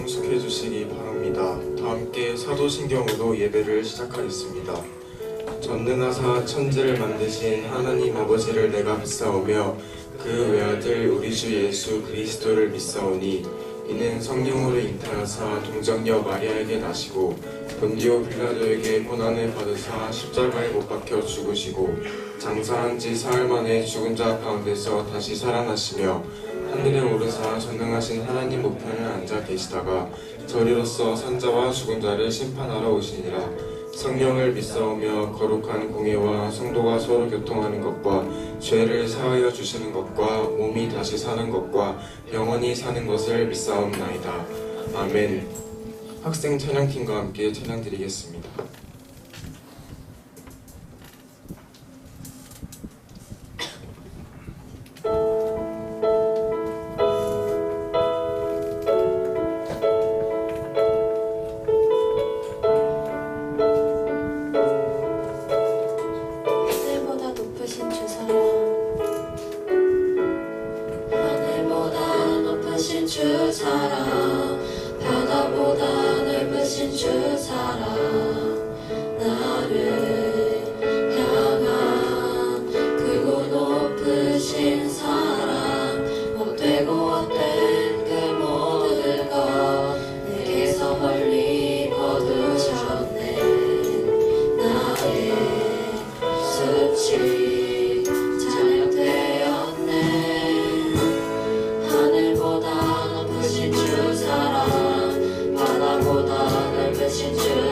성숙해 주시기 바랍니다. 다 함께 사도신경으로 예배를 시작하겠습니다. 전능하사 천지를 만드신 하나님 아버지를 내가 믿사오며 그 외아들 우리 주 예수 그리스도를 믿사오니 이는 성령으로 잉태하사 동정녀 마리아에게 나시고 본디오 빌라도에게 고난을 받으사 십자가에 못 박혀 죽으시고 장사한 지 사흘 만에 죽은 자 가운데서 다시 살아나시며 하늘에 오르사 전능하신 하나님 우편에 앉아 계시다가 저리로서 산자와 죽은 자를 심판하러 오시니라. 성령을 믿사오며 거룩한 공예와 성도가 서로 교통하는 것과 죄를 사하여 주시는 것과 몸이 다시 사는 것과 영원히 사는 것을 믿사옵나이다. 아멘. 학생 찬양팀과 함께 찬양 드리겠습니다. 주 사랑 바다보다 넓으신 주 사랑 나를 향한 크고 높으신 사랑 못되고 헛된 그 모든 것 내게서 멀리 거두셨네. 나의 수치 찬양되었네. 하늘보다 주 사랑 바다보다 넓으신 주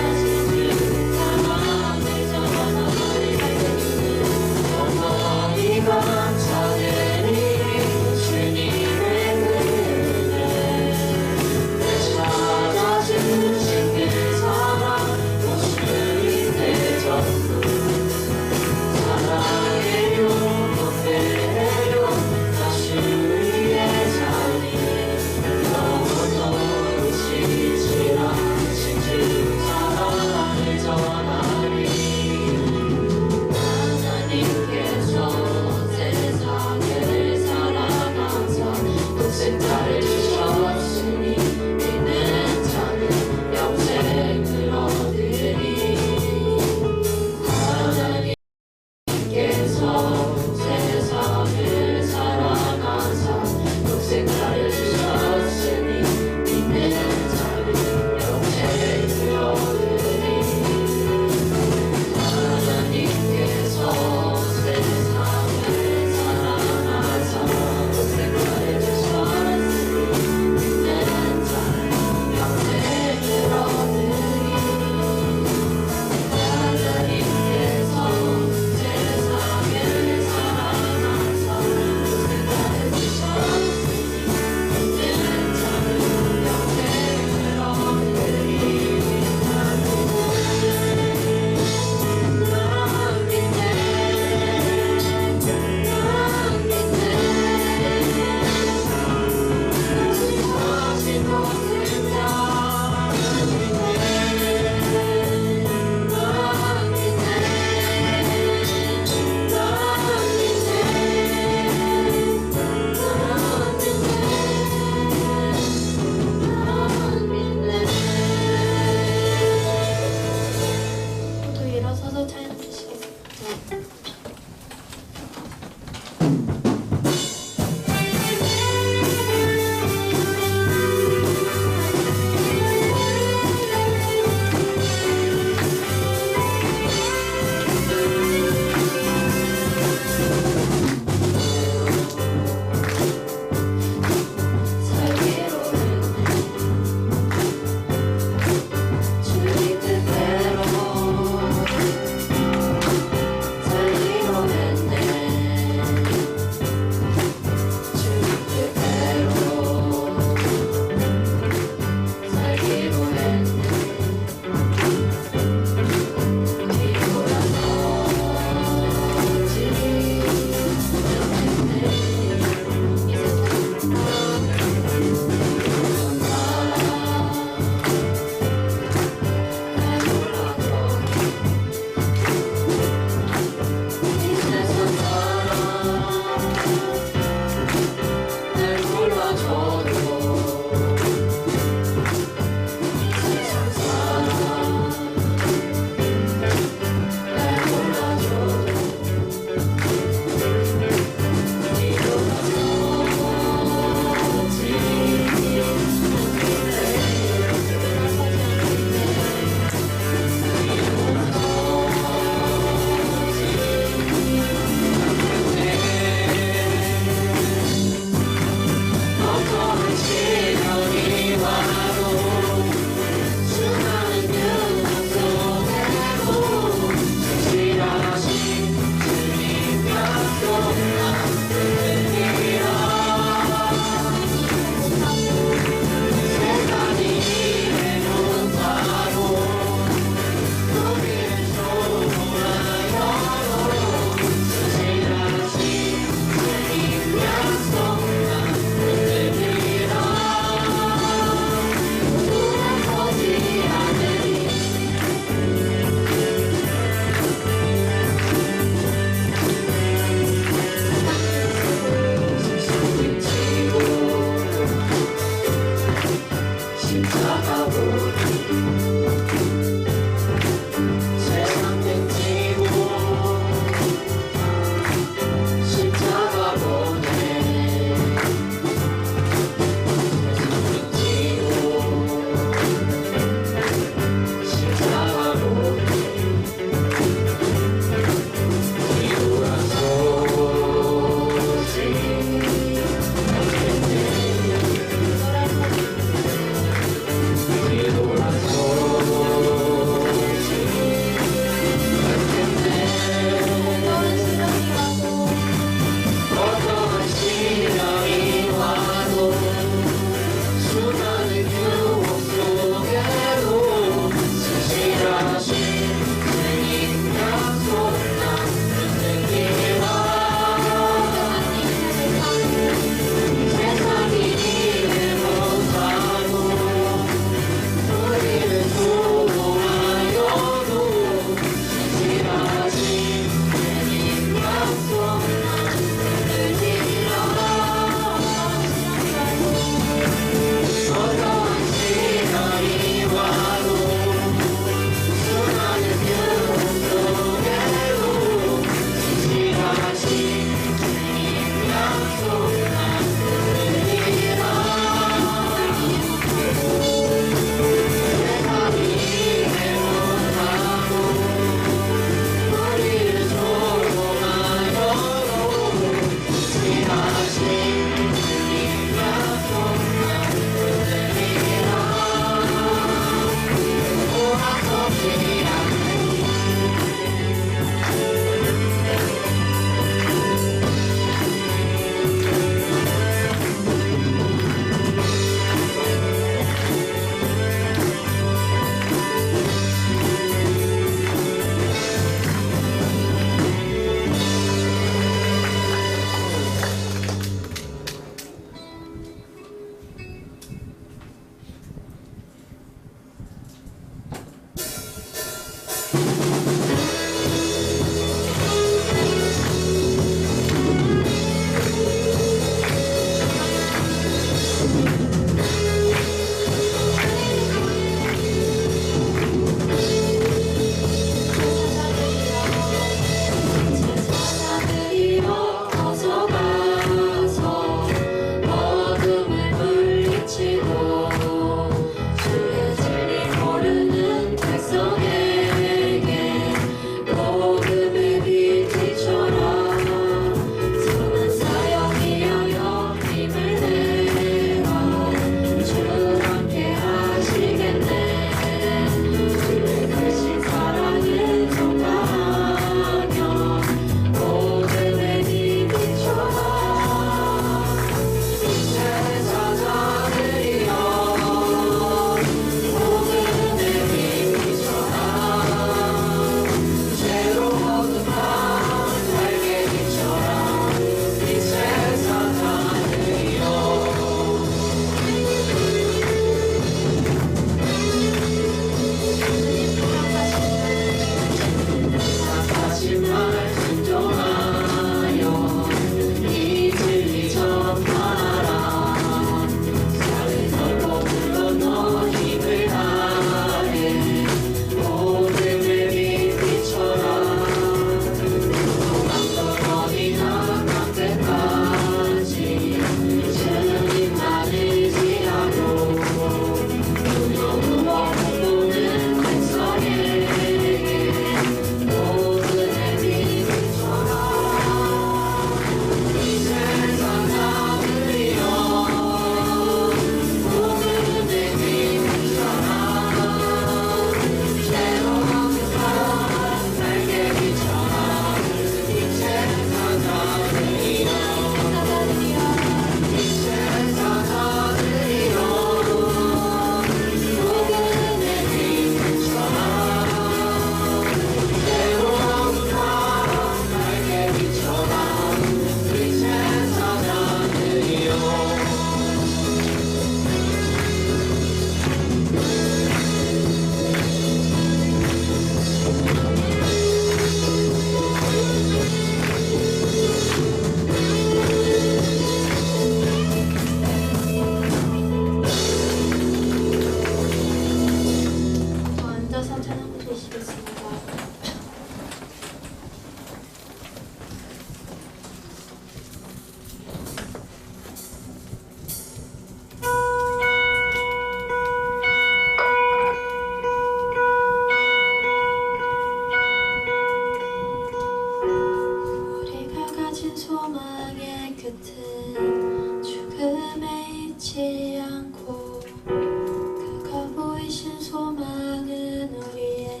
잊지 않고 그가 보이신 소망은 우리의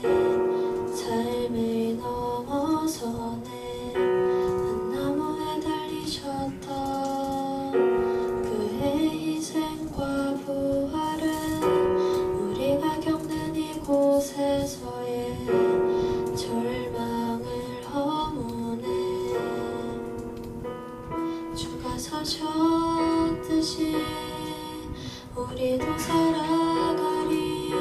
삶을 넘어서네. 한 나무에 달리셨던 그의 희생과 부활은 우리가 겪는 이곳에서의 절망을 허무네. 주가 사셨듯이 우리도 살아가리.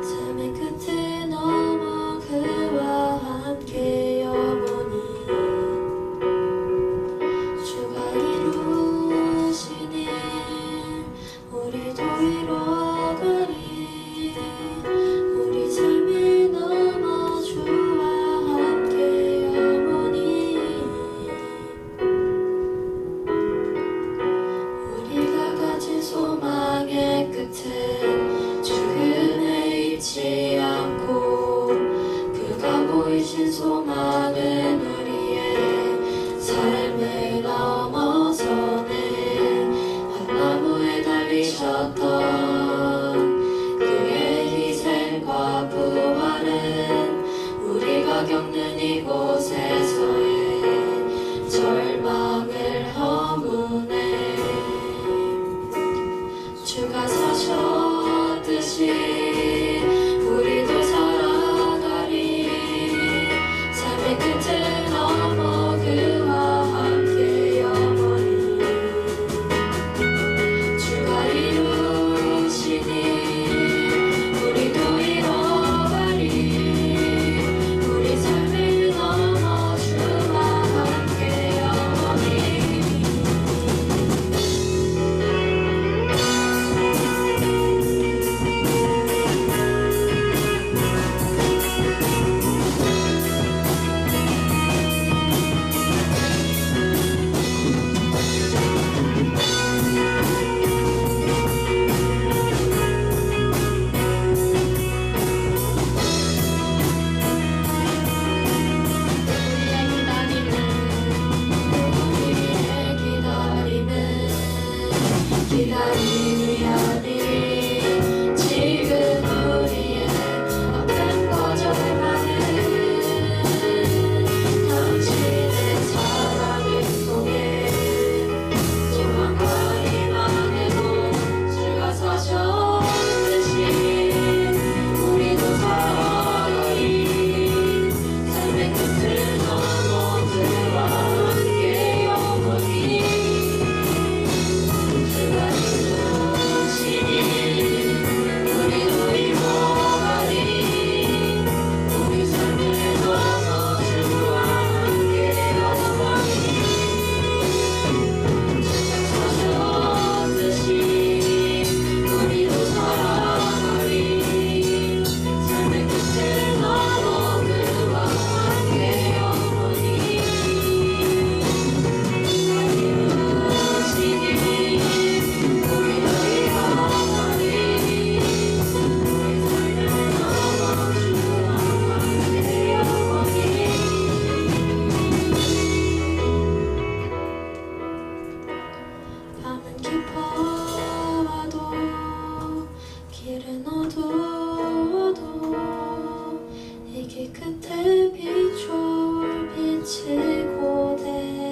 삶의 끝을 넘어 그와 함께 영원히 주가 이루신 일 우리도 이뤄가리. 우리 삶을 넘어 주와 함께 영원히 우리가 가진 소망의 끝은 죽음에 있지 않고 그가 보이신 소망은 우리의 삶을 넘어서네. 한 나무에 달리셨던 그의 희생과 부활은 우리가 겪는 이곳에서의 절망을 허무네. 주가 사셨듯이 우리도 살아가리. 삶의 끝을 넘어 그와 함께 영원히 주가 이루신 일 우리도 이뤄가리. 우리 삶을 넘어 주와 함께 영원히 우리의 기다림은 기다림이 아니 지금 우리의 아픈 거절만은 당신의 사랑을 통해 소망과 희망으로 주가 사셨듯이 우리도 살아가리. 삶의 끝을 넘어 그와 함께 영원히 주가 이루신 일 우리도 이뤄가리. 우리 삶을 넘어 주와 함께 영원히 주가 사셨듯이 우리도 살아가리. 삶의 끝을 넘어 그와 함께 영원히 이루신 일 우리도 이뤄가리. 우리 삶을 넘어 주와 함께 영원히 밤은 깊어와도 길은 어두워도 이 길 끝에 비춰올 빛이 고대하네.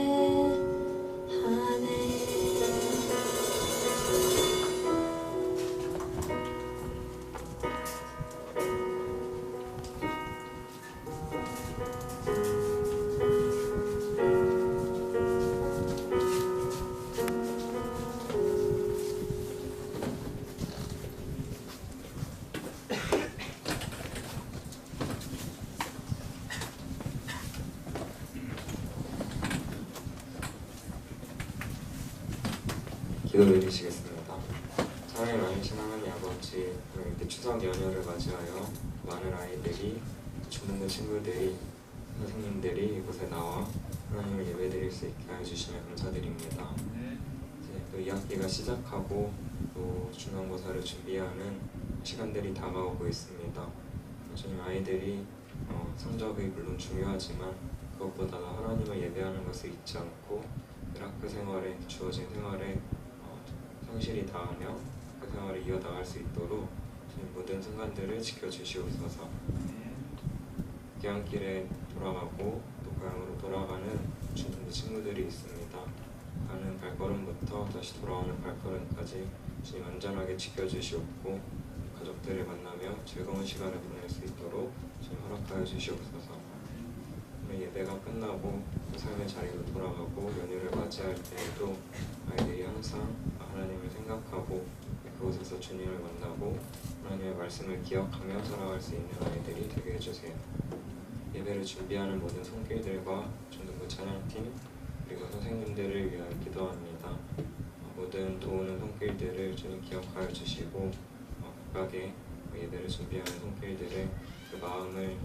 기도드리시겠습니다. 사랑이 많으신 하나님 아버지, 이렇게 추석 연휴를 맞이하여 많은 아이들이, 주는 친구들이, 선생님들이 이곳에 나와 하나님을 예배드릴 수 있게 해주시며 감사드립니다. 이제 또 2학기가 시작하고 또 중간고사를 준비하는 시간들이 다가오고 있습니다. 주님, 아이들이 성적이 물론 중요하지만 그것보다 하나님을 예배하는 것을 잊지 않고 그 학교 생활에, 주어진 생활에 성실히 다하며 그 생활을 이어나갈 수 있도록 주님 모든 순간들을 지켜주시옵소서. 귀향길에 돌아가고 또 고향으로 돌아가는 주님의 친구들이 있습니다. 가는 발걸음부터 다시 돌아오는 발걸음까지 주님 안전하게 지켜주시옵고 가족들을 만나며 즐거운 시간을 보낼 수 있도록 주님 허락하여 주시옵소서. 오늘 예배가 끝나고 삶의 자리로 돌아가고 연휴를 맞이할 때에도 아이들이 항상 하나님을 생각하고 그곳에서 주님을 만나고 하나님의 말씀을 기억하며 살아갈 수 있는 아이들이 되게 해주세요. 예배를 준비하는 모든 손길들과 중등부 찬양팀 그리고 선생님들을 위하여 기도합니다. 모든 도우는 손길들을 주님 기억하여 주시고 각각의 예배를 준비하는 손길들을 그 마음을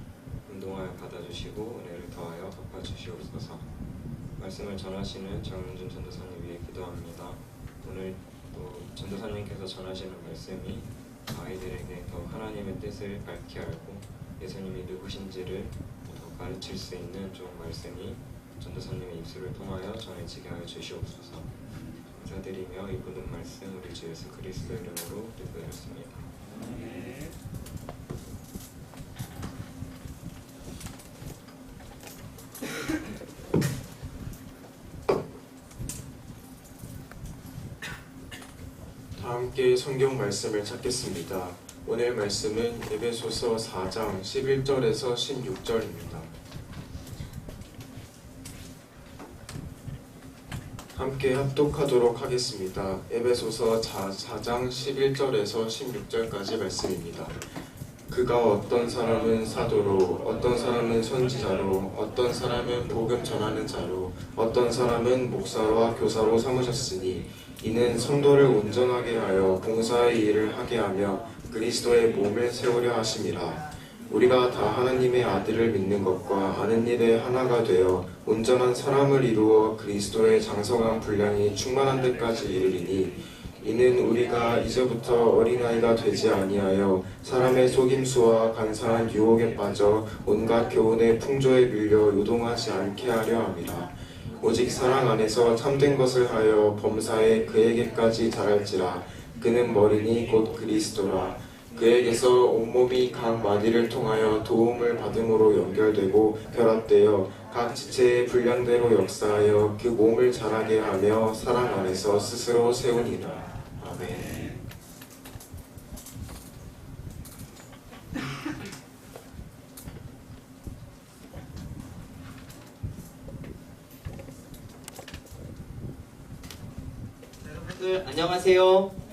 운동하여 받아주시고 은혜를 더하여 갚아주시옵소서. 말씀을 전하시는 정윤준 전도사님 위해 기도합니다. 오늘 또 전도사님께서 전하시는 말씀이 아이들에게 더 하나님의 뜻을 밝히 알고 예수님이 누구신지를 더 가르칠 수 있는 좋은 말씀이 전도사님의 입술을 통하여 전해지게 하여 주시옵소서. 감사드리며 이 모든 말씀 우리 주 예수 그리스도 이름으로 기도드렸습니다. 다 함께 성경 말씀을 찾겠습니다. 오늘 말씀은 에베소서 4장 11절에서 16절입니다. 함께 합독하도록 하겠습니다. 에베소서 4장 11절에서 16절까지 말씀입니다. 그가 어떤 사람은 사도로, 어떤 사람은 선지자로, 어떤 사람은 복음 전하는 자로, 어떤 사람은 목사와 교사로 삼으셨으니 이는 성도를 온전하게 하여 봉사의 일을 하게 하며 그리스도의 몸을 세우려 하심이라. 우리가 다 하나님의 아들을 믿는 것과 아는 일에 하나가 되어 온전한 사람을 이루어 그리스도의 장성한 분량이 충만한 데까지 이르리니 이는 우리가 이제부터 어린아이가 되지 아니하여 사람의 속임수와 간사한 유혹에 빠져 온갖 교훈의 풍조에 밀려 요동하지 않게 하려 함이라. 오직 사랑 안에서 참된 것을 하여 범사에 그에게까지 자랄지라. 그는 머리니 곧 그리스도라. 그에게서 온몸이 각 마디를 통하여 도움을 받음으로 연결되고 결합되어 각 지체의 분량대로 역사하여 그 몸을 자라게 하며 사랑 안에서 스스로 세우니라. 아멘. 여러분들 안녕하세요.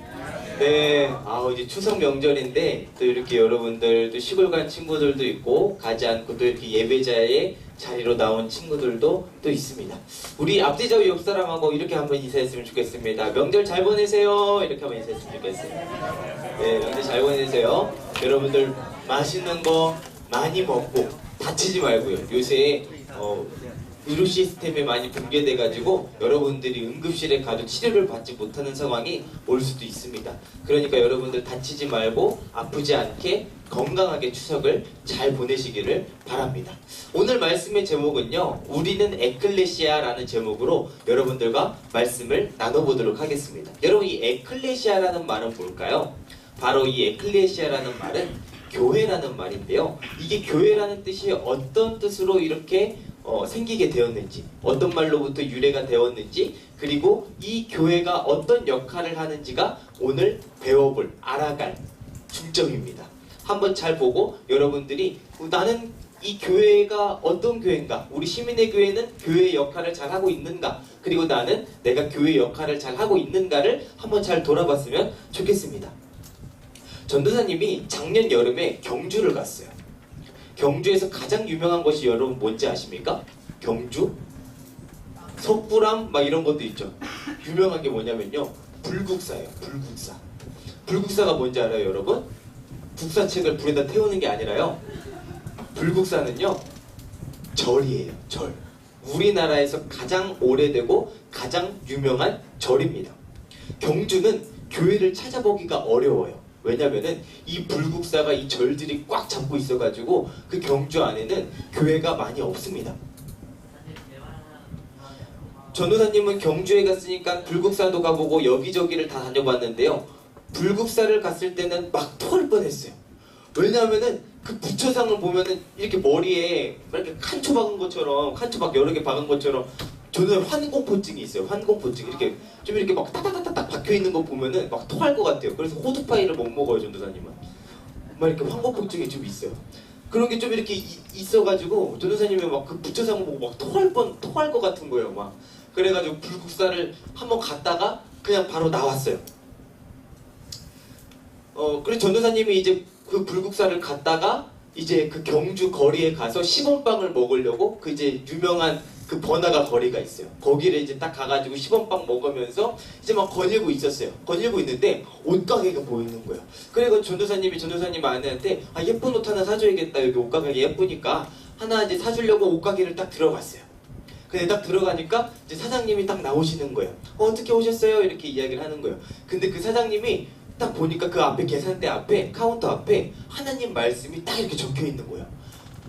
네, 이제 추석 명절인데 또 이렇게 여러분들도 시골 간 친구들도 있고 가지 않고 또 이렇게 예배자의 자리로 나온 친구들도 또 있습니다. 우리 앞뒤좌우 옆 사람하고 이렇게 한번 인사했으면 좋겠습니다. 명절 잘 보내세요. 이렇게 한번 인사했으면 좋겠어요. 네, 명절 잘 보내세요. 여러분들 맛있는 거 많이 먹고 다치지 말고요. 요새 의료 시스템에 많이 붕괴돼가지고 여러분들이 응급실에 가도 치료를 받지 못하는 상황이 올 수도 있습니다. 그러니까 여러분들 다치지 말고 아프지 않게 건강하게 추석을 잘 보내시기를 바랍니다. 오늘 말씀의 제목은요, 우리는 에클레시아라는 제목으로 여러분들과 말씀을 나눠보도록 하겠습니다. 여러분, 이 에클레시아라는 말은 뭘까요? 바로 이 에클레시아라는 말은 교회라는 말인데요. 이게 교회라는 뜻이 어떤 뜻으로 이렇게 생기게 되었는지, 어떤 말로부터 유래가 되었는지, 그리고 이 교회가 어떤 역할을 하는지가 오늘 배워볼, 알아갈 중점입니다. 한번 잘 보고 여러분들이 나는 이 교회가 어떤 교회인가, 우리 시민의 교회는 교회의 역할을 잘 하고 있는가, 그리고 나는 내가 교회의 역할을 잘 하고 있는가를 한번 잘 돌아봤으면 좋겠습니다. 전도사님이 작년 여름에 경주를 갔어요. 경주에서 가장 유명한 것이 여러분 뭔지 아십니까? 경주? 석굴암? 막 이런 것도 있죠. 유명한 게 뭐냐면요, 불국사예요. 불국사. 불국사가 뭔지 알아요, 여러분? 국사책을 불에다 태우는 게 아니라요, 불국사는요, 절이에요. 절. 우리나라에서 가장 오래되고 가장 유명한 절입니다. 경주는 교회를 찾아보기가 어려워요. 왜냐면은 이 불국사가 이 절들이 꽉 잡고 있어가지고 그 경주 안에는 교회가 많이 없습니다. 전도사님은 경주에 갔으니까 불국사도 가보고 여기저기를 다 다녀봤는데요. 불국사를 갔을 때는 막 토할 뻔했어요. 왜냐하면은 그 부처상을 보면은 이렇게 머리에 이렇게 칸초 박은 것처럼, 칸초 막 여러 개 박은 것처럼 저는 환공포증이 있어요. 환공포증. 이렇게 좀 이렇게 막 따닥따닥 박혀 있는 거 보면은 막 토할 것 같아요. 그래서 호두파이를 못 먹어요, 전도사님은. 막 이렇게 환공포증이 좀 있어요. 그런 게 좀 이렇게 있어가지고 전도사님이 막 그 부처상을 보고 막 토할 것 같은 거예요, 막. 그래가지고 불국사를 한번 갔다가 그냥 바로 나왔어요. 그래서 전도사님이 이제 그 불국사를 갔다가 이제 그 경주 거리에 가서 시범빵을 먹으려고 그 이제 유명한 그 번화가 거리가 있어요. 거기를 이제 딱 가가지고 시범빵 먹으면서 이제 막 거닐고 있었어요. 거닐고 있는데 옷가게가 보이는 거예요. 그래서 전도사님 아내한테 아 예쁜 옷 하나 사줘야겠다. 여기 옷가게 예쁘니까 하나 이제 사주려고 옷가게를 딱 들어갔어요. 근데 딱 들어가니까 이제 사장님이 딱 나오시는 거예요. 어떻게 오셨어요? 이렇게 이야기를 하는 거예요. 근데 그 사장님이 딱 보니까 그 앞에 계산대 앞에 카운터 앞에 하나님 말씀이 딱 이렇게 적혀 있는 거예요.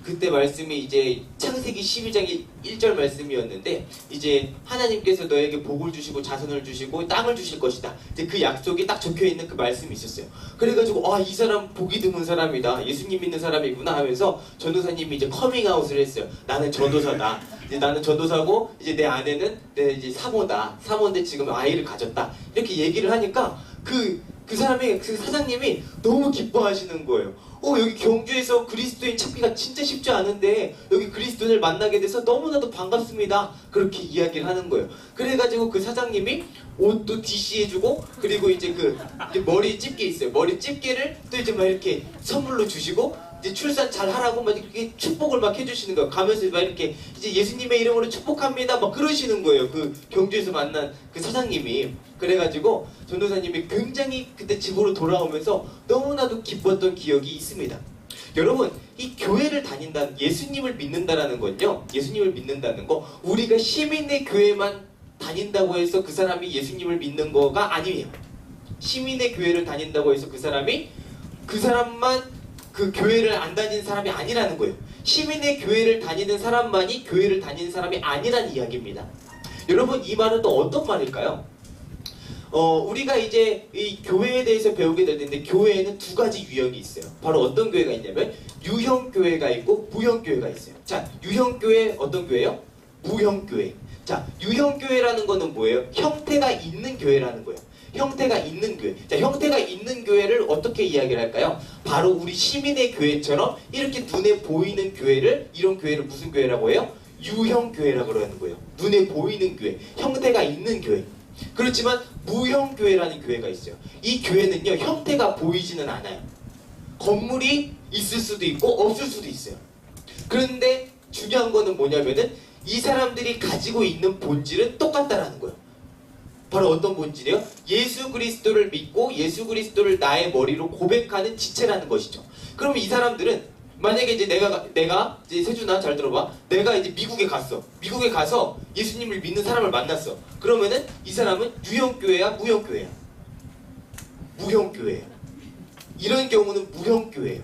그때 말씀이 이제 창세기 12장 1절 말씀이었는데 이제 하나님께서 너에게 복을 주시고 자손을 주시고 땅을 주실 것이다. 이제 그 약속이 딱 적혀 있는 그 말씀이 있었어요. 그래가지고 이 사람 복이 드문 사람이다. 예수님 믿는 사람이구나 하면서 전도사님이 이제 커밍아웃을 했어요. 나는 전도사다. 이제 나는 전도사고 이제 내 아내는 내 이제 사모다. 사모인데 지금 아이를 가졌다. 이렇게 얘기를 하니까 그 사장님이 너무 기뻐하시는 거예요. 여기 경주에서 그리스도인 찾기가 진짜 쉽지 않은데 여기 그리스도인을 만나게 돼서 너무나도 반갑습니다. 그렇게 이야기를 하는 거예요. 그래가지고 그 사장님이 옷도 DC해주고 그리고 이제 그 머리 집게 있어요. 머리 집게를 또 이제 막 이렇게 선물로 주시고 이제 출산 잘 하라고 막 이렇게 축복을 막 해주시는 거예요. 가면서 막 이렇게 이제 예수님의 이름으로 축복합니다. 막 그러시는 거예요. 그 경주에서 만난 그 사장님이. 그래가지고 전도사님이 굉장히 그때 집으로 돌아오면서 너무나도 기뻤던 기억이 있습니다. 여러분, 이 교회를 다닌다는 예수님을 믿는다라는 건요. 예수님을 믿는다는 거 우리가 시민의 교회만 다닌다고 해서 그 사람이 예수님을 믿는 거가 아니에요. 시민의 교회를 다닌다고 해서 그 사람만 그 교회를 안 다니는 사람이 아니라는 거예요. 시민의 교회를 다니는 사람만이 교회를 다니는 사람이 아니라는 이야기입니다. 여러분, 이 말은 또 어떤 말일까요? 우리가 이제 이 교회에 대해서 배우게 될 텐데 교회에는 두 가지 유형이 있어요. 바로 어떤 교회가 있냐면 유형교회가 있고 무형교회가 있어요. 자, 유형교회 어떤 교회요? 무형교회. 자, 유형교회라는 거는 뭐예요? 형태가 있는 교회라는 거예요. 형태가 있는 교회. 자, 형태가 있는 교회를 어떻게 이야기를 할까요? 바로 우리 시민의 교회처럼 이렇게 눈에 보이는 교회를, 이런 교회를 무슨 교회라고 해요? 유형교회라고 하는 거예요. 눈에 보이는 교회, 형태가 있는 교회. 그렇지만 무형교회라는 교회가 있어요. 이 교회는요, 형태가 보이지는 않아요. 건물이 있을 수도 있고 없을 수도 있어요. 그런데 중요한 거는 뭐냐면은 이 사람들이 가지고 있는 본질은 똑같다라는 거예요. 바로 어떤 본질이에요? 예수 그리스도를 믿고 예수 그리스도를 나의 머리로 고백하는 지체라는 것이죠. 그러면 이 사람들은 만약에 이제 내가 이제 세준아 잘 들어봐. 내가 이제 미국에 가서 예수님을 믿는 사람을 만났어. 그러면은 이 사람은 유형교회야, 무형교회야? 무형교회예요. 이런 경우는 무형교회예요.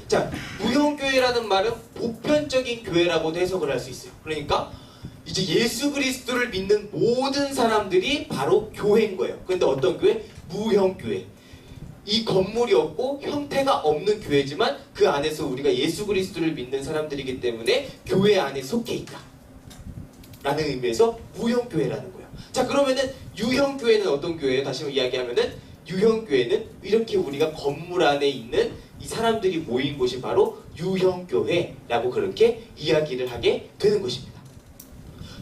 자, 무형교회라는 말은 보편적인 교회라고도 해석을 할 수 있어요. 그러니까 이제 예수 그리스도를 믿는 모든 사람들이 바로 교회인 거예요. 그런데 어떤 교회? 무형교회. 이 건물이 없고 형태가 없는 교회지만 그 안에서 우리가 예수 그리스도를 믿는 사람들이기 때문에 교회 안에 속해 있다 라는 의미에서 무형교회라는 거예요. 자, 그러면은 유형교회는 어떤 교회예요? 다시 한번 이야기하면은 유형교회는 이렇게 우리가 건물 안에 있는 이 사람들이 모인 곳이 바로 유형교회라고 그렇게 이야기를 하게 되는 것입니다.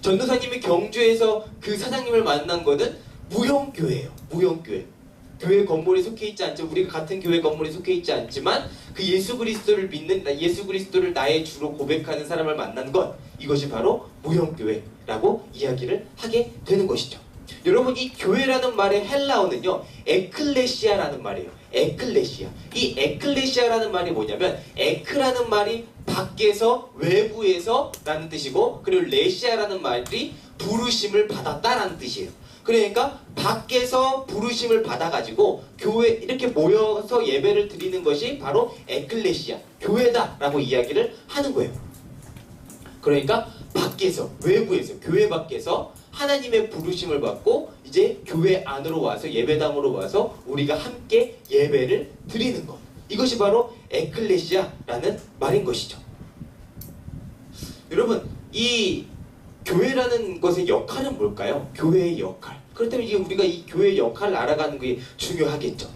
전도사님이 경주에서 그 사장님을 만난 거는 무형교회예요. 무형교회. 교회 건물에 속해 있지 않죠. 우리가 같은 교회 건물에 속해 있지 않지만 그 예수 그리스도를 믿는, 예수 그리스도를 나의 주로 고백하는 사람을 만난 것, 이것이 바로 무형교회라고 이야기를 하게 되는 것이죠. 여러분, 이 교회라는 말의 헬라어는요, 에클레시아라는 말이에요. 에클레시아. 이 에클레시아라는 말이 뭐냐면 에크라는 말이 밖에서, 외부에서 라는 뜻이고, 그리고 레시아라는 말이 부르심을 받았다라는 뜻이에요. 그러니까 밖에서 부르심을 받아가지고 교회 이렇게 모여서 예배를 드리는 것이 바로 에클레시아, 교회다라고 이야기를 하는 거예요. 그러니까 밖에서, 외부에서, 교회 밖에서 하나님의 부르심을 받고 이제 교회 안으로 와서 예배당으로 와서 우리가 함께 예배를 드리는 것. 이것이 바로 에클레시아라는 말인 것이죠. 여러분, 이 교회라는 것의 역할은 뭘까요? 교회의 역할. 그렇다면 이게 우리가 이 교회의 역할을 알아가는 게 중요하겠죠.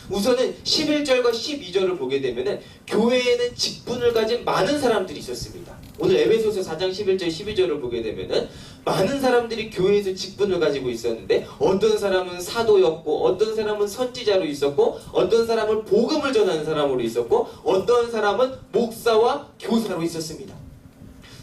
우선은 11절과 12절을 보게 되면은 교회에는 직분을 가진 많은 사람들이 있었습니다. 오늘 에베소서 4장 11절 12절을 보게 되면은 많은 사람들이 교회에서 직분을 가지고 있었는데 어떤 사람은 사도였고 어떤 사람은 선지자로 있었고 어떤 사람은 복음을 전하는 사람으로 있었고 어떤 사람은 목사와 교사로 있었습니다.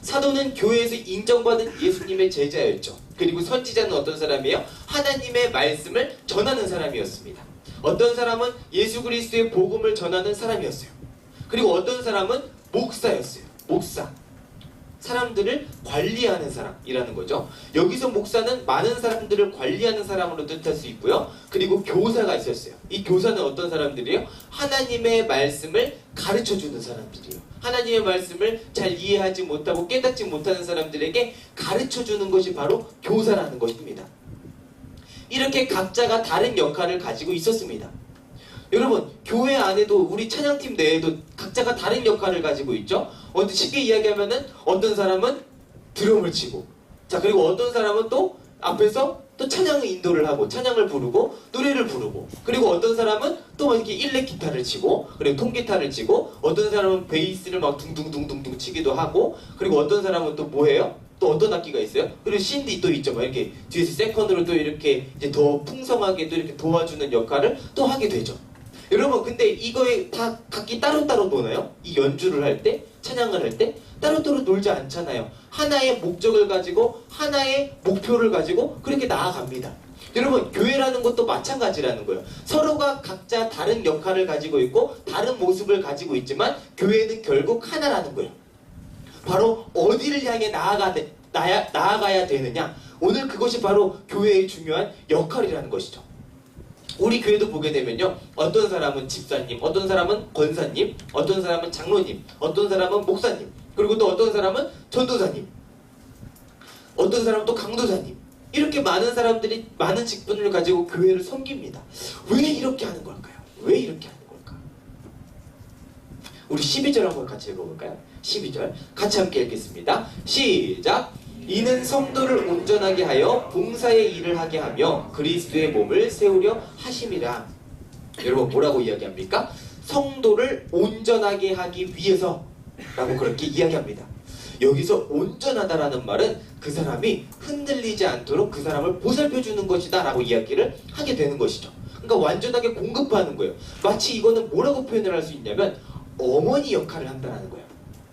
사도는 교회에서 인정받은 예수님의 제자였죠. 그리고 선지자는 어떤 사람이에요? 하나님의 말씀을 전하는 사람이었습니다. 어떤 사람은 예수 그리스도의 복음을 전하는 사람이었어요. 그리고 어떤 사람은 목사였어요. 목사. 사람들을 관리하는 사람이라는 거죠. 여기서 목사는 많은 사람들을 관리하는 사람으로 뜻할 수 있고요. 그리고 교사가 있었어요. 이 교사는 어떤 사람들이에요? 하나님의 말씀을 가르쳐주는 사람들이에요. 하나님의 말씀을 잘 이해하지 못하고 깨닫지 못하는 사람들에게 가르쳐주는 것이 바로 교사라는 것입니다. 이렇게 각자가 다른 역할을 가지고 있었습니다. 여러분, 교회 안에도 우리 찬양팀 내에도 각자가 다른 역할을 가지고 있죠. 쉽게 이야기하면은 어떤 사람은 드럼을 치고, 자, 그리고 어떤 사람은 또 앞에서 또 찬양의 인도를 하고 찬양을 부르고 노래를 부르고, 그리고 어떤 사람은 또 이렇게 일렉 기타를 치고, 그리고 통기타를 치고, 어떤 사람은 베이스를 막 둥둥둥둥둥 치기도 하고, 그리고 어떤 사람은 또 뭐예요? 또 어떤 악기가 있어요? 그리고 신디 또 있죠. 막 이렇게 뒤에서 세컨으로 또 이렇게 이제 더 풍성하게 또 이렇게 도와주는 역할을 또 하게 되죠. 여러분, 근데 이거에 다 각기 따로따로 노나요? 이 연주를 할 때, 찬양을 할 때 따로따로 놀지 않잖아요. 하나의 목적을 가지고 하나의 목표를 가지고 그렇게 나아갑니다. 여러분, 교회라는 것도 마찬가지라는 거예요. 서로가 각자 다른 역할을 가지고 있고 다른 모습을 가지고 있지만 교회는 결국 하나라는 거예요. 바로 어디를 향해 나아가야 되느냐. 오늘 그것이 바로 교회의 중요한 역할이라는 것이죠. 우리 교회도 보게 되면요, 어떤 사람은 집사님, 어떤 사람은 권사님, 어떤 사람은 장로님, 어떤 사람은 목사님, 그리고 또 어떤 사람은 전도사님, 어떤 사람은 또 강도사님, 이렇게 많은 사람들이 많은 직분을 가지고 교회를 섬깁니다. 왜 이렇게 하는 걸까요? 왜 이렇게 하는 걸까? 우리 12절 한번 같이 읽어볼까요? 12절 같이 함께 읽겠습니다. 시작! 이는 성도를 온전하게 하여 봉사의 일을 하게 하며 그리스도의 몸을 세우려 하심이라. 여러분, 뭐라고 이야기합니까? 성도를 온전하게 하기 위해서 라고 그렇게 이야기합니다. 여기서 온전하다라는 말은 그 사람이 흔들리지 않도록 그 사람을 보살펴주는 것이다 라고 이야기를 하게 되는 것이죠. 그러니까 완전하게 공급하는 거예요. 마치 이거는 뭐라고 표현을 할 수 있냐면 어머니 역할을 한다는 거예요.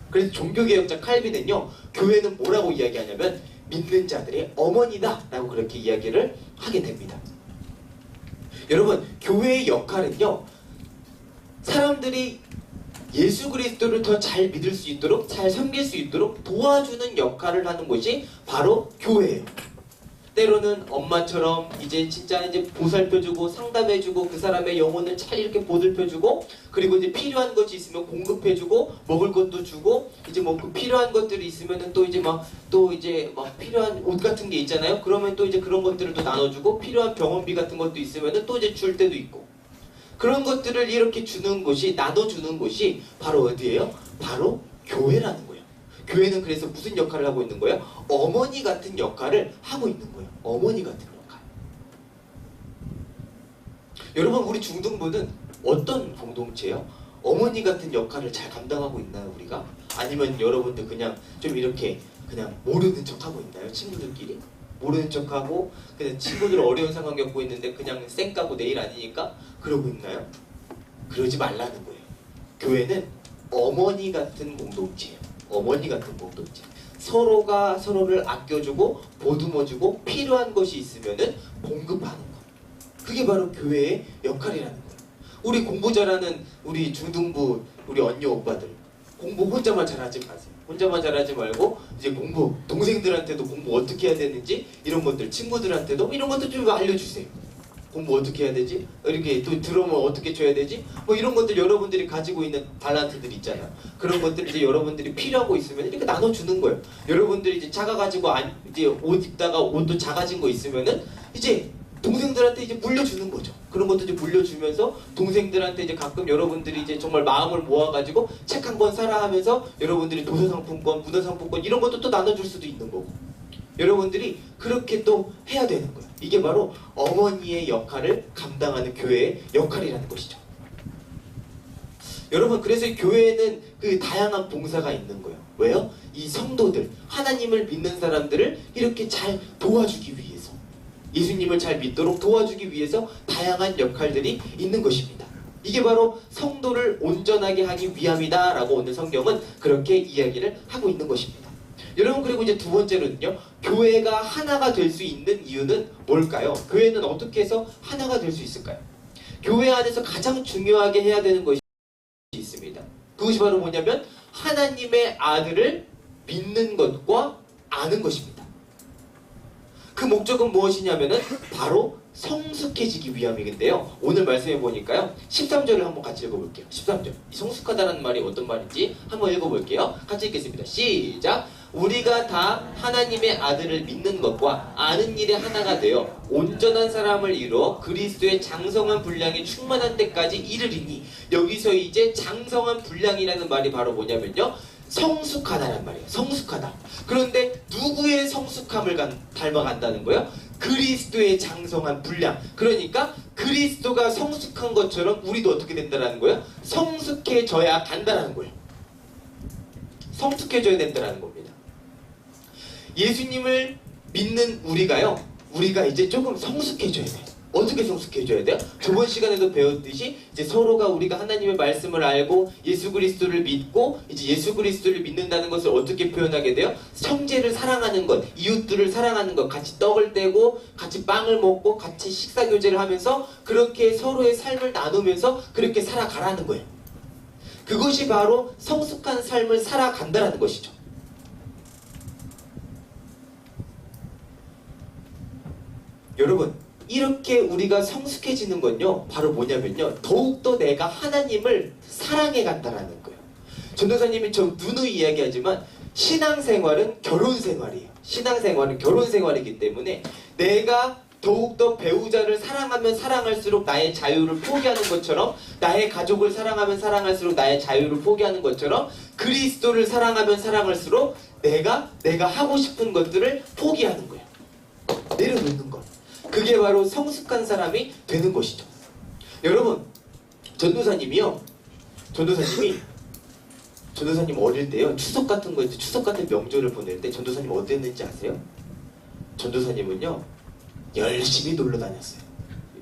그래서 종교개혁자 칼빈은요, 교회는 뭐라고 이야기하냐면 믿는 자들의 어머니다 라고 그렇게 이야기를 하게 됩니다. 여러분, 교회의 역할은요, 사람들이 예수 그리스도를 더 잘 믿을 수 있도록, 잘 섬길 수 있도록 도와주는 역할을 하는 것이 바로 교회예요. 때로는 엄마처럼 이제 진짜 이제 보살펴주고 상담해주고 그 사람의 영혼을 잘 이렇게 보살펴주고, 그리고 이제 필요한 것이 있으면 공급해주고 먹을 것도 주고, 이제 뭐 그 필요한 것들이 있으면은 또 이제 막 필요한 옷 같은 게 있잖아요. 그러면 또 이제 그런 것들을 또 나눠주고, 필요한 병원비 같은 것도 있으면은 또 이제 줄 때도 있고, 그런 것들을 이렇게 주는 곳이, 나눠주는 곳이 바로 어디예요? 바로 교회라는 거예요. 교회는 그래서 무슨 역할을 하고 있는 거예요? 어머니 같은 역할을 하고 있는 거예요. 어머니 같은 역할. 여러분, 우리 중등부는 어떤 공동체예요? 어머니 같은 역할을 잘 감당하고 있나요, 우리가? 아니면 여러분들 그냥 좀 이렇게 그냥 모르는 척하고 있나요? 친구들끼리? 모르는 척하고 그냥 친구들 어려운 상황 겪고 있는데 그냥 쌩 까고 내일 아니니까 그러고 있나요? 그러지 말라는 거예요. 교회는 어머니 같은 공동체예요. 어머니 같은 공동체. 서로가 서로를 아껴주고 보듬어주고 필요한 것이 있으면은 공급하는 것. 그게 바로 교회의 역할이라는 거예요. 우리 공부 잘하는 우리 중등부 우리 언니 오빠들, 공부 혼자만 잘하지 마세요. 혼자만 잘하지 말고 이제 공부, 동생들한테도 공부 어떻게 해야 되는지 이런 것들, 친구들한테도 이런 것들 좀 알려주세요. 공부 어떻게 해야 되지? 이렇게 또 드럼을 어떻게 쳐야 되지? 뭐 이런 것들 여러분들이 가지고 있는 달란트들 있잖아요. 그런 것들 이제 여러분들이 필요하고 있으면 이렇게 나눠주는 거예요. 여러분들이 이제 작아가지고 이제 옷 입다가 옷도 작아진 거 있으면은 이제 동생들한테 이제 물려주는 거죠. 그런 것도 이제 물려주면서 동생들한테 이제 가끔 여러분들이 이제 정말 마음을 모아가지고 책 한 권 사라 하면서 여러분들이 도서상품권, 문화상품권 이런 것도 또 나눠줄 수도 있는 거고. 여러분들이 그렇게 또 해야 되는 거예요. 이게 바로 어머니의 역할을 감당하는 교회의 역할이라는 것이죠. 여러분, 그래서 이 교회에는 그 다양한 봉사가 있는 거예요. 왜요? 이 성도들, 하나님을 믿는 사람들을 이렇게 잘 도와주기 위해서, 예수님을 잘 믿도록 도와주기 위해서 다양한 역할들이 있는 것입니다. 이게 바로 성도를 온전하게 하기 위함이다 라고 오늘 성경은 그렇게 이야기를 하고 있는 것입니다. 여러분, 그리고 이제 두 번째로는요, 교회가 하나가 될 수 있는 이유는 뭘까요? 교회는 어떻게 해서 하나가 될 수 있을까요? 교회 안에서 가장 중요하게 해야 되는 것이 있습니다. 그것이 바로 뭐냐면 하나님의 아들을 믿는 것과 아는 것입니다. 그 목적은 무엇이냐면은 바로 성숙해지기 위함인데요. 오늘 말씀해 보니까요. 13절을 한번 같이 읽어볼게요. 13절. 이 성숙하다는 말이 어떤 말인지 한번 읽어볼게요. 같이 읽겠습니다. 시작! 우리가 다 하나님의 아들을 믿는 것과 아는 일에 하나가 되어 온전한 사람을 이루어 그리스도의 장성한 분량이 충만한 때까지 이르리니, 여기서 이제 장성한 분량이라는 말이 바로 뭐냐면요, 성숙하다란 말이에요. 성숙하다. 그런데 누구의 성숙함을 닮아간다는 거예요? 그리스도의 장성한 분량. 그러니까 그리스도가 성숙한 것처럼 우리도 어떻게 된다는 거예요? 성숙해져야 간다라는 거예요. 성숙해져야 된다는 겁니다. 예수님을 믿는 우리가 이제 조금 성숙해져야 돼요. 어떻게 성숙해져야 돼요? 저번 시간에도 배웠듯이 이제 서로가 우리가 하나님의 말씀을 알고 예수 그리스도를 믿고 이제 예수 그리스도를 믿는다는 것을 어떻게 표현하게 돼요? 형제를 사랑하는 것, 이웃들을 사랑하는 것, 같이 떡을 떼고 같이 빵을 먹고 같이 식사 교제를 하면서 그렇게 서로의 삶을 나누면서 그렇게 살아가라는 거예요. 그것이 바로 성숙한 삶을 살아간다라는 것이죠. 여러분, 이렇게 우리가 성숙해지는 건요, 바로 뭐냐면요, 더욱더 내가 하나님을 사랑해 간다라는 거예요. 전도사님이 저 누누이 이야기하지만 신앙생활은 결혼생활이에요. 신앙생활은 결혼생활이기 때문에 내가 더욱더 배우자를 사랑하면 사랑할수록 나의 자유를 포기하는 것처럼, 나의 가족을 사랑하면 사랑할수록 나의 자유를 포기하는 것처럼, 그리스도를 사랑하면 사랑할수록 내가 하고 싶은 것들을 포기하는 거예요. 내려놓는 것. 그게 바로 성숙한 사람이 되는 것이죠. 여러분, 전도사님이 어릴 때요, 추석 같은 명절을 보낼 때 전도사님 어땠는지 아세요? 전도사님은요, 열심히 놀러 다녔어요.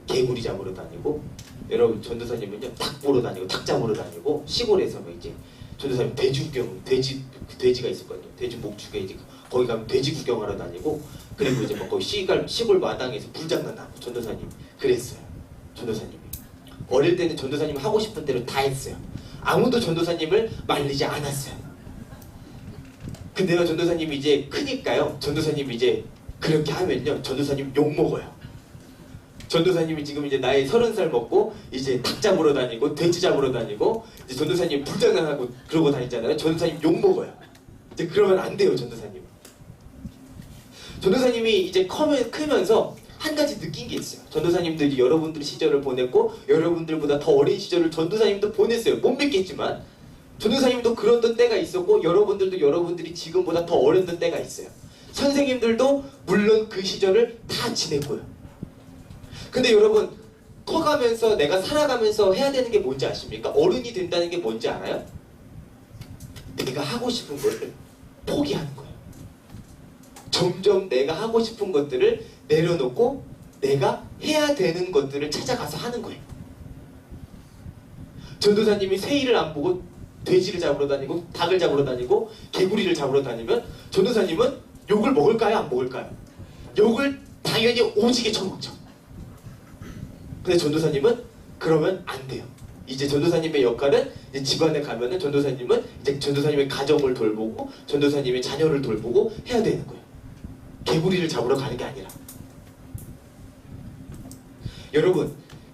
개구리 잡으러 다니고, 여러분, 전도사님은요, 닭 보러 다니고, 닭 잡으러 다니고, 시골에서 뭐 이제 전도사님 돼지가 있었거든요. 돼지 목축에 이제 거기 가면 돼지 구경하러 다니고, 그리고 이제 뭐 거기 시골 마당에서 불장난 하고, 전도사님 그랬어요. 전도사님이 어릴 때는 전도사님 하고 싶은 대로 다 했어요. 아무도 전도사님을 말리지 않았어요. 근데요, 전도사님이 이제 크니까요, 전도사님이 이제 그렇게 하면요, 전도사님 욕 먹어요. 전도사님이 지금 이제 나이 30살 먹고 이제 닭 잡으러 다니고 돼지 잡으러 다니고 이제 전도사님 불장난하고 그러고 다니잖아요. 전도사님 욕 먹어요. 이제 그러면 안 돼요, 전도사님. 전도사님이 이제 크면서 한 가지 느낀 게 있어요. 전도사님들이 여러분들 시절을 보냈고 여러분들보다 더 어린 시절을 전도사님도 보냈어요. 못 믿겠지만 전도사님도 그런 때가 있었고, 여러분들도 여러분들이 지금보다 더 어렸던 때가 있어요. 선생님들도 물론 그 시절을 다 지냈고요. 근데 여러분, 커가면서 내가 살아가면서 해야 되는 게 뭔지 아십니까? 어른이 된다는 게 뭔지 알아요? 내가 하고 싶은 것을 포기하는 거예요. 점점 내가 하고 싶은 것들을 내려놓고 내가 해야 되는 것들을 찾아가서 하는 거예요. 전도사님이 새일을 안 보고 돼지를 잡으러 다니고 닭을 잡으러 다니고 개구리를 잡으러 다니면 전도사님은 욕을 먹을까요? 안 먹을까요? 욕을 당연히 오지게 쳐먹죠. 근데 전도사님은 그러면 안 돼요. 이제 전도사님의 역할은 이제 집안에 가면은 전도사님은 이제 전도사님의 가정을 돌보고 전도사님의 자녀를 돌보고 해야 되는 거예요. 개구리를 잡으러 가는 게 아니라. 여러분,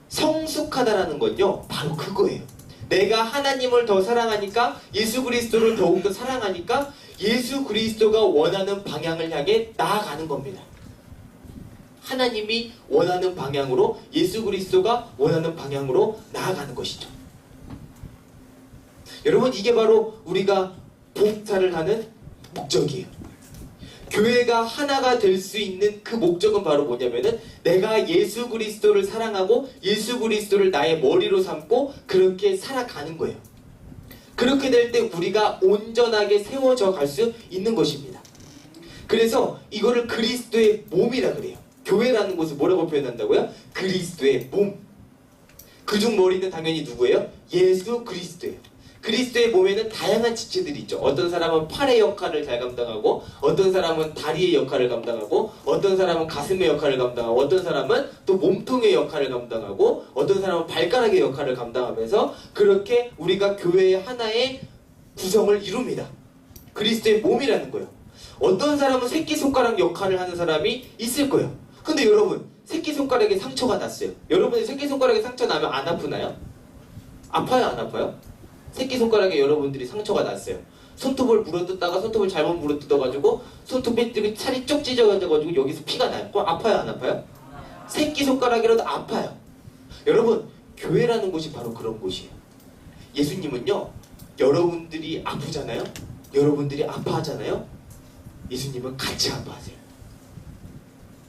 성숙하다라는 건요 바로 그거예요. 내가 하나님을 더 사랑하니까, 예수 그리스도를 더욱더 사랑하니까 예수 그리스도가 원하는 방향을 향해 나아가는 겁니다. 하나님이 원하는 방향으로, 예수 그리스도가 원하는 방향으로 나아가는 것이죠. 여러분, 이게 바로 우리가 봉사를 하는 목적이에요. 교회가 하나가 될 수 있는 그 목적은 바로 뭐냐면은, 내가 예수 그리스도를 사랑하고 예수 그리스도를 나의 머리로 삼고 그렇게 살아가는 거예요. 그렇게 될 때 우리가 온전하게 세워져 갈 수 있는 것입니다. 그래서 이거를 그리스도의 몸이라 그래요. 교회라는 것을 뭐라고 표현한다고요? 그리스도의 몸. 그중 머리는 당연히 누구예요? 예수 그리스도예요. 그리스도의 몸에는 다양한 지체들이 있죠. 어떤 사람은 팔의 역할을 잘 감당하고, 어떤 사람은 다리의 역할을 감당하고, 어떤 사람은 가슴의 역할을 감당하고, 어떤 사람은 또 몸통의 역할을 감당하고, 어떤 사람은 발가락의 역할을 감당하면서 그렇게 우리가 교회의 하나의 구성을 이룹니다. 그리스도의 몸이라는 거예요. 어떤 사람은 새끼손가락 역할을 하는 사람이 있을 거예요. 근데 여러분, 새끼손가락에 상처가 났어요. 여러분이 새끼손가락에 상처 나면 안 아프나요? 아파요, 안 아파요? 새끼손가락에 여러분들이 상처가 났어요. 손톱을 물어뜯다가 손톱을 잘못 물어뜯어가지고 손톱에 살이 쪽 찢어가지고 여기서 피가 나요. 그럼 아파요, 안 아파요? 새끼손가락이라도 아파요. 여러분, 교회라는 곳이 바로 그런 곳이에요. 예수님은요, 여러분들이 아프잖아요? 여러분들이 아파하잖아요? 예수님은 같이 아파하세요.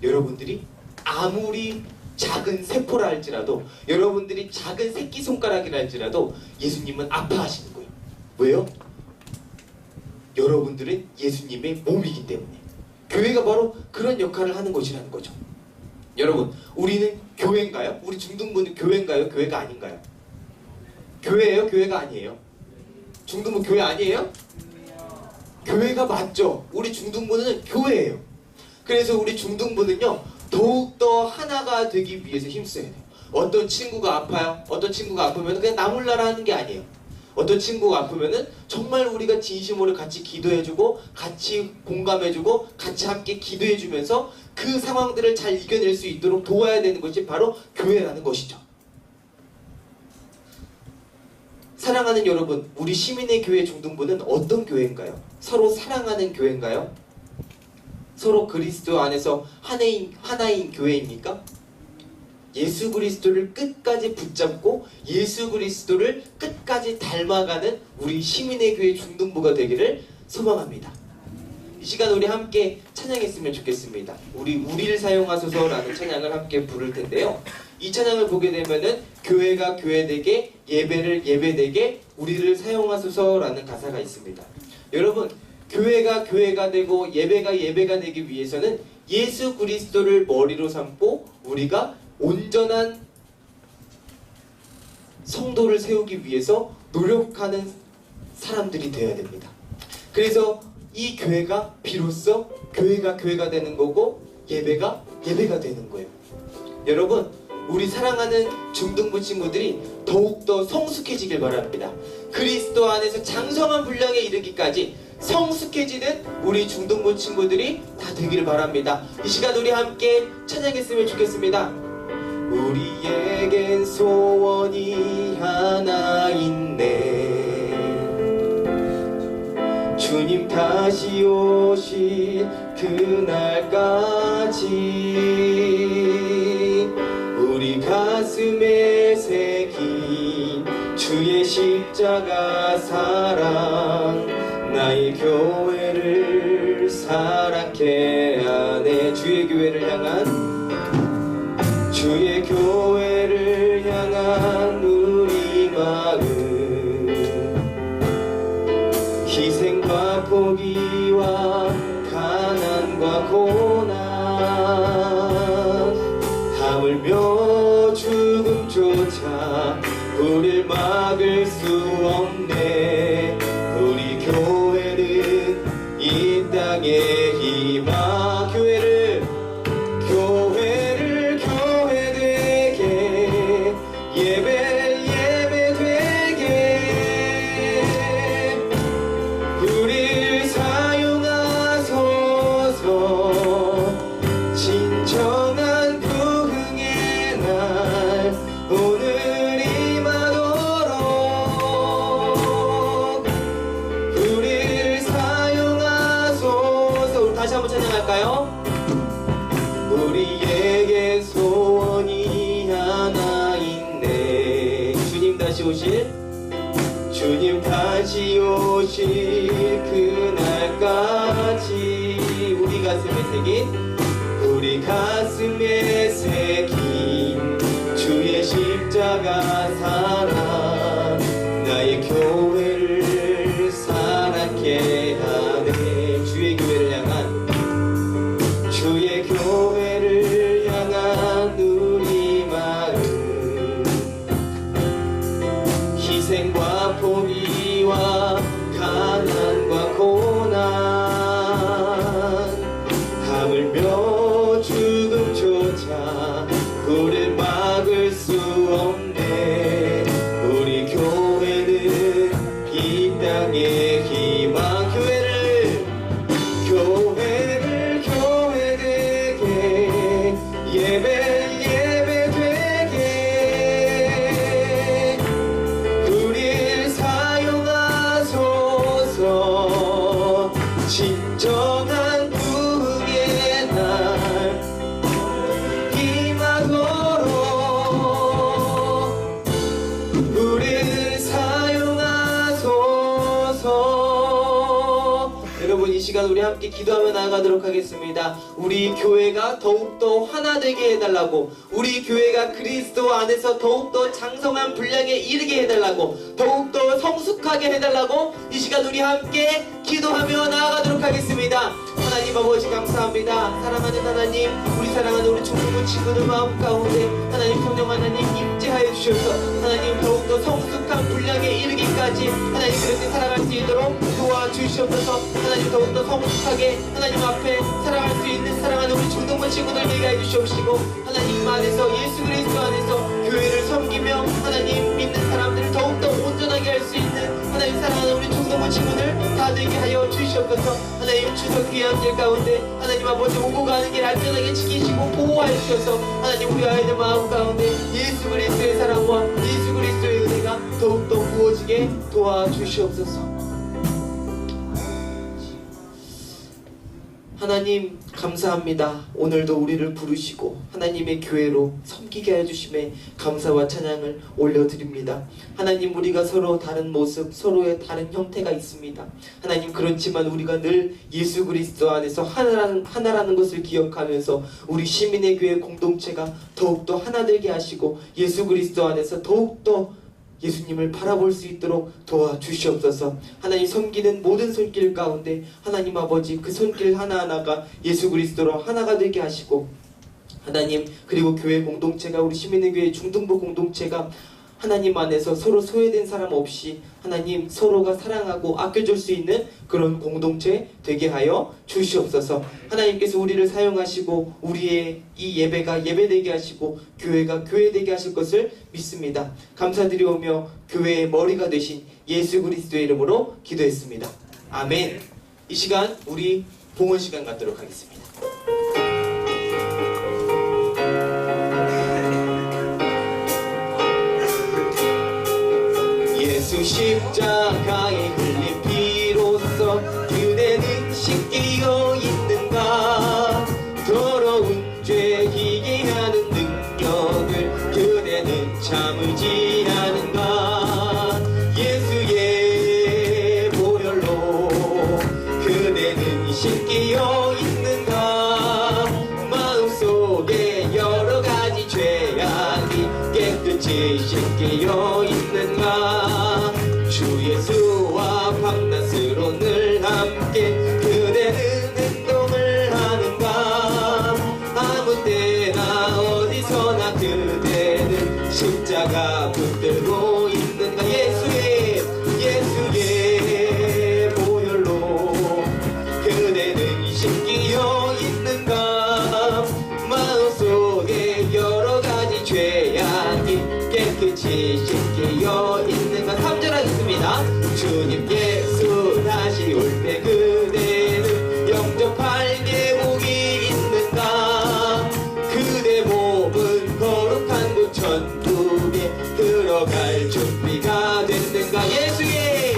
여러분들이 아무리 작은 세포라 할지라도, 여러분들이 작은 새끼손가락이라 할지라도 예수님은 아파하시는 거예요. 왜요? 여러분들은 예수님의 몸이기 때문에. 교회가 바로 그런 역할을 하는 것이라는 거죠. 여러분, 우리는 교회인가요? 우리 중등부는 교회인가요? 교회가 아닌가요? 교회예요? 교회가 아니에요? 중등부 교회 아니에요? 교회가 맞죠? 우리 중등부는 교회예요. 그래서 우리 중등부는요, 더욱더 하나가 되기 위해서 힘써야 돼요. 어떤 친구가 아파요? 어떤 친구가 아프면 그냥 나 몰라라 하는 게 아니에요. 어떤 친구가 아프면은 정말 우리가 진심으로 같이 기도해주고, 같이 공감해주고, 같이 함께 기도해주면서 그 상황들을 잘 이겨낼 수 있도록 도와야 되는 것이 바로 교회라는 것이죠. 사랑하는 여러분, 우리 시민의 교회 중등부는 어떤 교회인가요? 서로 사랑하는 교회인가요? 서로 그리스도 안에서 하나인 교회입니까? 예수 그리스도를 끝까지 붙잡고 예수 그리스도를 끝까지 닮아가는 우리 시민의 교회 중등부가 되기를 소망합니다. 이 시간 우리 함께 찬양했으면 좋겠습니다. 우리를 사용하소서라는 찬양을 함께 부를 텐데요. 이 찬양을 보게 되면은 교회가 교회되게, 예배를 예배되게, 우리를 사용하소서라는 가사가 있습니다. 여러분, 교회가 교회가 되고 예배가 예배가 되기 위해서는 예수 그리스도를 머리로 삼고 우리가 온전한 성도를 세우기 위해서 노력하는 사람들이 되어야 됩니다. 그래서 이 교회가 비로소 교회가 교회가 되는 거고, 예배가 예배가 되는 거예요. 여러분, 우리 사랑하는 중등부 친구들이 더욱더 성숙해지길 바랍니다. 그리스도 안에서 장성한 분량에 이르기까지 성숙해지는 우리 중등부 친구들이 다 되기를 바랍니다. 이 시간 우리 함께 찬양했으면 좋겠습니다. 우리에겐 소원이 하나 있네. 주님 다시 오실 그날까지 우리 가슴에 새긴 주의 십자가 사랑, 나의 교회를 사랑케 하네. 주의 교회를 향한 우리 마음, 희생과 포기와 가난과 고난, 하물며 죽음조차 우릴 막을 수 없네. 우리 교회는 이 땅에 희망, 교회를 교회 되게, 예배 되게 우릴 사용하소서. 진정한 부흥의 날 다시 오실 주님 다시 오실 그날까지 우리 가슴에 새긴 주의 십자가 사랑 나의 교회를 사랑케 하네. 주의 교회를 향한 우리 마음 희생과 포기와 가난과 고난 하물며 죽음조차 우릴 막을 수 없네. 우리 교회는 이 땅의 희망 교회 되게 예배 되게 우릴 사용하소서. 진정한 부흥의 날 임하도록 우릴 사용하소서. 여러분 이 시간 우리 함께 기도하며 나아가도록 하겠습니다. 우리 교회가 더욱더 하나 되게 해달라고, 우리 교회가 그리스도 안에서 더욱더 장성한 분량에 이르게 해달라고, 더욱더 성숙하게 해달라고 이 시간 우리 함께 기도하며 나아가도록 하겠습니다. 하나님 아버지 감사합니다. 사랑하는 하나님, 우리 사랑하는 우리 중동부 친구들 마음 가운데 하나님 성령 하나님 임재하여 주셔서 하나님 더욱더 성숙한 분량에 이르기까지 하나님 그렇게 살아갈 수 있도록 도와주시옵소서. 하나님 더욱더 성숙하게 하나님 앞에 살아갈 수 있는 사랑하는 우리 중동부 친구들 되게 해주시옵시고 하나님 안에서 예수 그리스도 안에서 교회를 섬기며 하나님 믿는 사람들을 더욱더 온전하게 할 수 있는 하나님 사랑하는 우리 중동부 친구들 다 되게 하여 주시옵소서. 하나님 추석 귀한 길 가운데 하나님 아버지 오고 가는 길 안전하게 지키시고 보호하여 주셔서 하나님 우리 아이들 마음 가운데 예수 그리스도의 사랑과 예수 그리스도의 은혜가 더욱더 부어지게 도와주시옵소서. 하나님 감사합니다. 오늘도 우리를 부르시고 하나님의 교회로 섬기게 해주심에 감사와 찬양을 올려드립니다. 하나님 우리가 서로 다른 모습, 서로의 다른 형태가 있습니다. 하나님 그렇지만 우리가 늘 예수 그리스도 안에서 하나라는 것을 기억하면서 우리 시민의 교회 공동체가 더욱더 하나 되게 하시고 예수 그리스도 안에서 더욱더 예수님을 바라볼 수 있도록 도와주시옵소서. 하나님 섬기는 모든 손길 가운데 하나님 아버지 그 손길 하나하나가 예수 그리스도로 하나가 되게 하시고 하나님 그리고 교회 공동체가 우리 시민의 교회 중등부 공동체가 하나님 안에서 서로 소외된 사람 없이 하나님 서로가 사랑하고 아껴줄 수 있는 그런 공동체 되게 하여 주시옵소서. 하나님께서 우리를 사용하시고 우리의 이 예배가 예배되게 하시고 교회가 교회되게 하실 것을 믿습니다. 감사드리오며 교회의 머리가 되신 예수 그리스도의 이름으로 기도했습니다. 아멘. 이 시간 우리 봉헌 시간 갖도록 하겠습니다. 예수 십자가에 흘린 피로써 그대는 씻기어 있는가. 더러운 죄 희게 하는 능력을 그대는 참으지 않은가. 예수의 보혈로 그대는 씻기어 있는가. 마음속에 여러 가지 죄악이 깨끗이 씻기어 있는가. 주 예수와 밤낮으로 늘 함께 그대는 행동을 하는가. 아무 때나 어디서나 그대는 십자가 붙들고 있는가. 예수의 보혈로 그대는 씻기어 있는가. 마음속에 여러 가지 죄악이 깨끗이 씻기어 있는가. 3절 하겠습니다. 주님 예수 다시 올 때 그대는 영접할 계복이 있는가. 그대 몸은 거룩한 곳 천국에 들어갈 준비가 됐는가. 예수의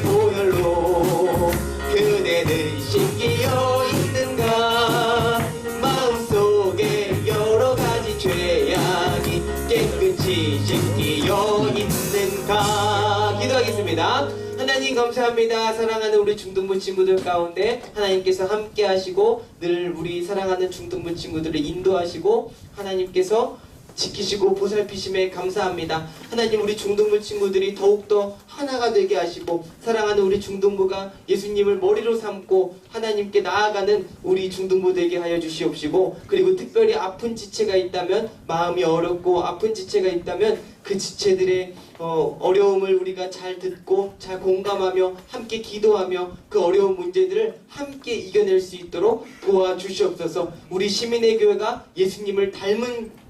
보혈로 그대는 씻기어 있는가. 마음속에 여러 가지 죄악이 깨끗이 지식되어 있는가. 기도하겠습니다. 하나님 감사합니다. 사랑하는 우리 중등부 친구들 가운데 하나님께서 함께 하시고 늘 우리 사랑하는 중등부 친구들을 인도하시고 하나님께서 지키시고 보살피심에 감사합니다. 하나님 우리 중등부 친구들이 더욱더 하나가 되게 하시고 사랑하는 우리 중등부가 예수님을 머리로 삼고 하나님께 나아가는 우리 중등부 되게 하여 주시옵시고 그리고 특별히 아픈 지체가 있다면 마음이 어렵고 아픈 지체가 있다면 그 지체들의 어려움을 우리가 잘 듣고 잘 공감하며 함께 기도하며 그 어려운 문제들을 함께 이겨낼 수 있도록 도와주시옵소서. 우리 시민의 교회가 예수님을 닮은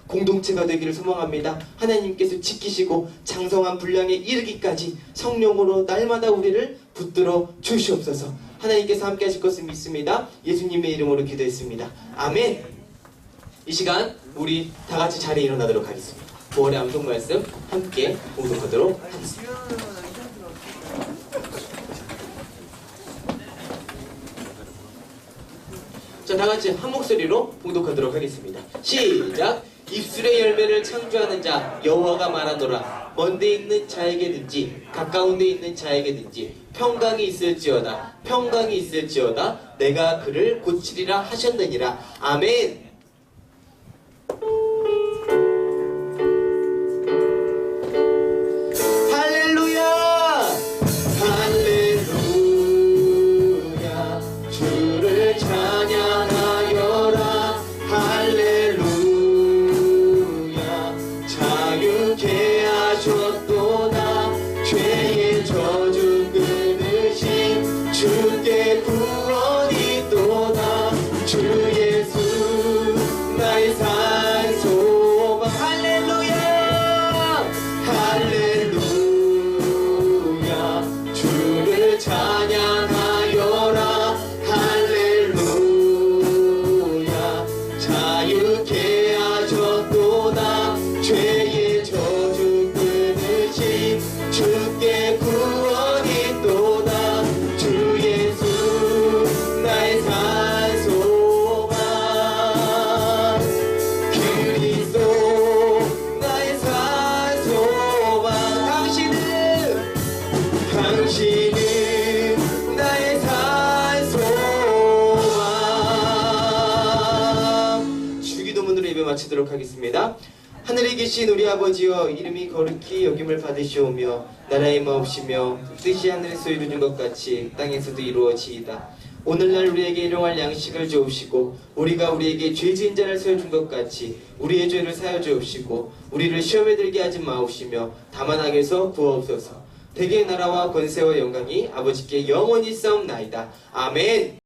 공동체가 되기를 소망합니다. 하나님께서 지키시고 장성한 분량에 이르기까지 성령으로 날마다 우리를 붙들어 주시옵소서. 하나님께서 함께 하실 것을 믿습니다. 예수님의 이름으로 기도했습니다. 아멘. 이 시간 우리 다 같이 자리에 일어나도록 하겠습니다. 9월의 암송 말씀 함께 봉독하도록 하겠습니다. 자, 다 같이 한 목소리로 봉독하도록 하겠습니다. 시작! 입술의 열매를 창조하는 자 여호와가 말하노라. 먼데 있는 자에게든지 가까운 데 있는 자에게든지 평강이 있을지어다. 평강이 있을지어다. 내가 그를 고치리라 하셨느니라. 아멘. 할렐루야. 할렐루야. 주를 찬양하여라. 할렐루야. 자유케 하셨도다. 죄의 저주 끊으신 주께 구원이 또다. 주 예수 나의 산소방. 할렐루야. 할렐루야. 주를 찬양하여라. 할렐루야. 자유케 하셨도다. 죄의 저주 끊으신 주께 구원이 또다. 주 예수 나의 산소망. 그리스도 나의 산소망. 당신은 나의 산소망. 주기도문으로 예배 마치도록 하겠습니다. 하늘에 계신 우리 아버지여, 이름이 거룩히 여김을 받으시오며 나라의 임하옵시며 뜻이 하늘에서 이루어진 것 같이 땅에서도 이루어지이다. 오늘날 우리에게 일용할 양식을 주옵시고 우리가 우리에게 죄 지은 자를 사여준 것 같이 우리의 죄를 사여 주옵시고 우리를 시험에 들게 하지 마옵시며 다만 악에서 구하옵소서. 대개의 나라와 권세와 영광이 아버지께 영원히 싸움나이다. 아멘.